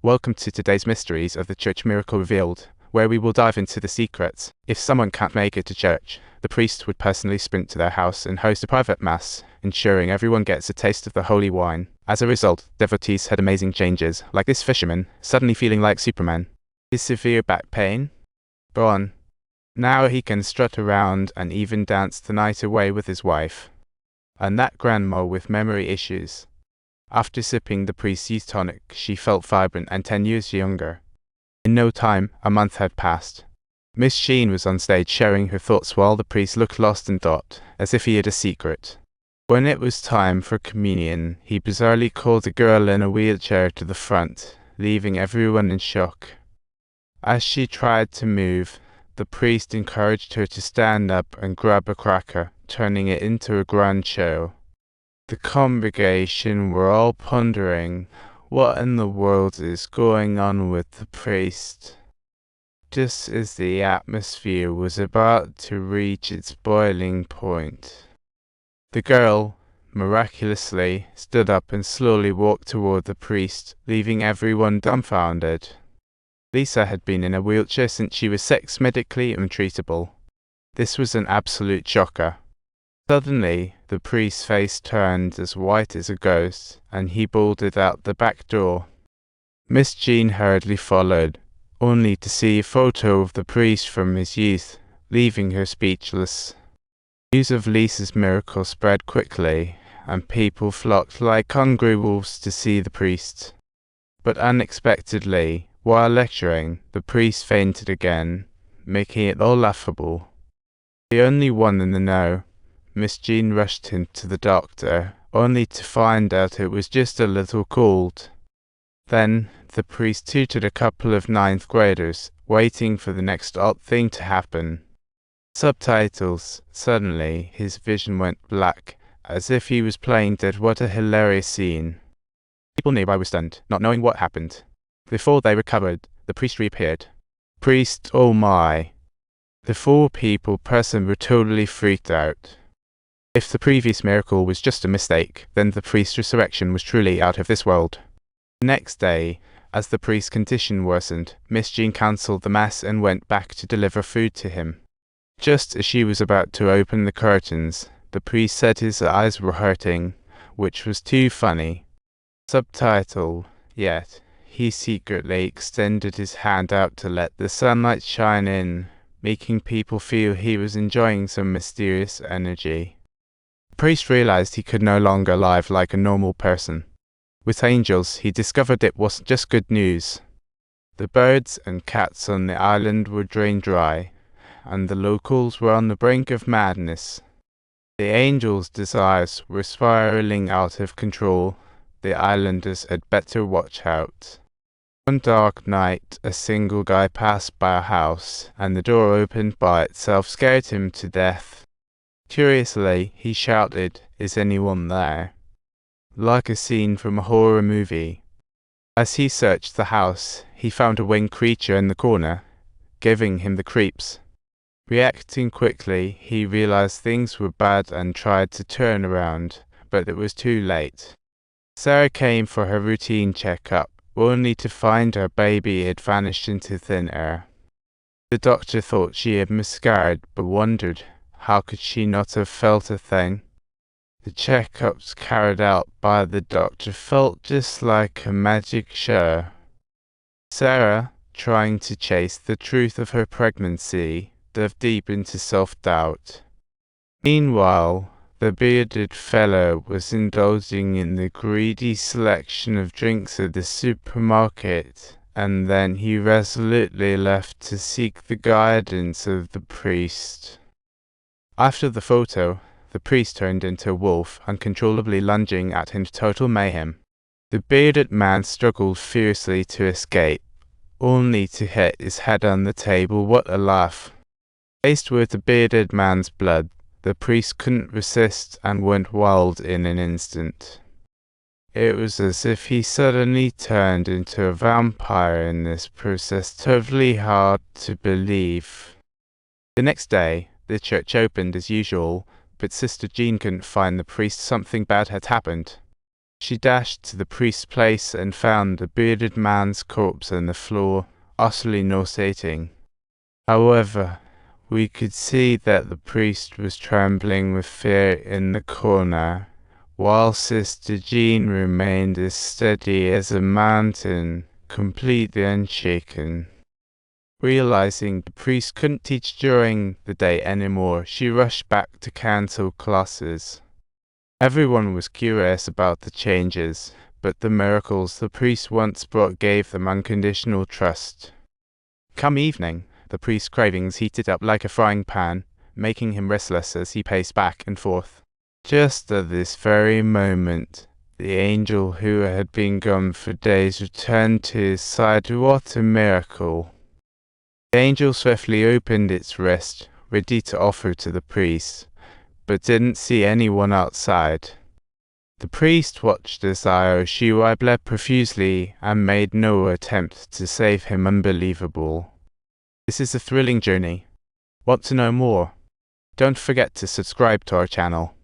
Welcome to today's Mysteries of the Church Miracle Revealed, where we will dive into the secrets. If someone can't make it to church, the priest would personally sprint to their house and host a private mass, ensuring everyone gets a taste of the holy wine. As a result, devotees had amazing changes, like this fisherman suddenly feeling like Superman. His severe back pain? Gone. Now he can strut around and even dance the night away with his wife. And that grandma with memory issues. After sipping the priest's youth tonic, she felt vibrant and 10 years younger. In no time, a month had passed. Miss Sheen was on stage sharing her thoughts while the priest looked lost in thought, as if he had a secret. When it was time for communion, he bizarrely called a girl in a wheelchair to the front, leaving everyone in shock. As she tried to move, the priest encouraged her to stand up and grab a cracker, turning it into a grand show. The congregation were all pondering, what in the world is going on with the priest? Just as the atmosphere was about to reach its boiling point, the girl, miraculously, stood up and slowly walked toward the priest, leaving everyone dumbfounded. Lisa had been in a wheelchair since she was 6, medically untreatable. This was an absolute shocker. Suddenly, the priest's face turned as white as a ghost, and he bolted out the back door. Miss Jean hurriedly followed, only to see a photo of the priest from his youth, leaving her speechless. News of Lisa's miracle spread quickly, and people flocked like hungry wolves to see the priest. But unexpectedly, while lecturing, the priest fainted again, making it all laughable. The only one in the know, Miss Jean rushed him to the doctor, only to find out it was just a little cold. Then, the priest tutored a couple of 9th graders, waiting for the next odd thing to happen. Subtitles. Suddenly, his vision went black, as if he was playing dead. What a hilarious scene. People nearby were stunned, not knowing what happened. Before they recovered, the priest reappeared. Priest, oh my. The 4 people present were totally freaked out. If the previous miracle was just a mistake, then the priest's resurrection was truly out of this world. The next day, as the priest's condition worsened, Miss Jean cancelled the mass and went back to deliver food to him. Just as she was about to open the curtains, the priest said his eyes were hurting, which was too funny. Subtitle. Yet, he secretly extended his hand out to let the sunlight shine in, making people feel he was enjoying some mysterious energy. The priest realized he could no longer live like a normal person. With angels, he discovered it wasn't just good news. The birds and cats on the island were drained dry, and the locals were on the brink of madness. The angels' desires were spiraling out of control. The islanders had better watch out. One dark night, a single guy passed by a house, and the door opened by itself scared him to death. Curiously, he shouted, "Is anyone there?" Like a scene from a horror movie. As he searched the house, he found a winged creature in the corner, giving him the creeps. Reacting quickly, he realized things were bad and tried to turn around, but it was too late. Sarah came for her routine checkup, only to find her baby had vanished into thin air. The doctor thought she had miscarried, but wondered, how could she not have felt a thing? The checkups carried out by the doctor felt just like a magic show. Sarah, trying to chase the truth of her pregnancy, dove deep into self-doubt. Meanwhile, the bearded fellow was indulging in the greedy selection of drinks at the supermarket, and then he resolutely left to seek the guidance of the priest. After the photo, the priest turned into a wolf, uncontrollably lunging at him in total mayhem. The bearded man struggled fiercely to escape, only to hit his head on the table. What a laugh. Faced with the bearded man's blood, the priest couldn't resist and went wild in an instant. It was as if he suddenly turned into a vampire in this process, totally hard to believe. The next day, the church opened as usual, but Sister Jean couldn't find the priest. Something bad had happened. She dashed to the priest's place and found a bearded man's corpse on the floor, utterly nauseating. However, we could see that the priest was trembling with fear in the corner, while Sister Jean remained as steady as a mountain, completely unshaken. Realizing the priest couldn't teach during the day anymore, she rushed back to cancel classes. Everyone was curious about the changes, but the miracles the priest once brought gave them unconditional trust. Come evening, the priest's cravings heated up like a frying pan, making him restless as he paced back and forth. Just at this very moment, the angel who had been gone for days returned to his side. What a miracle! The angel swiftly opened its wrist, ready to offer to the priest, but didn't see anyone outside. The priest watched as Aoshiwai bled profusely and made no attempt to save him. Unbelievable. This is a thrilling journey. Want to know more? Don't forget to subscribe to our channel.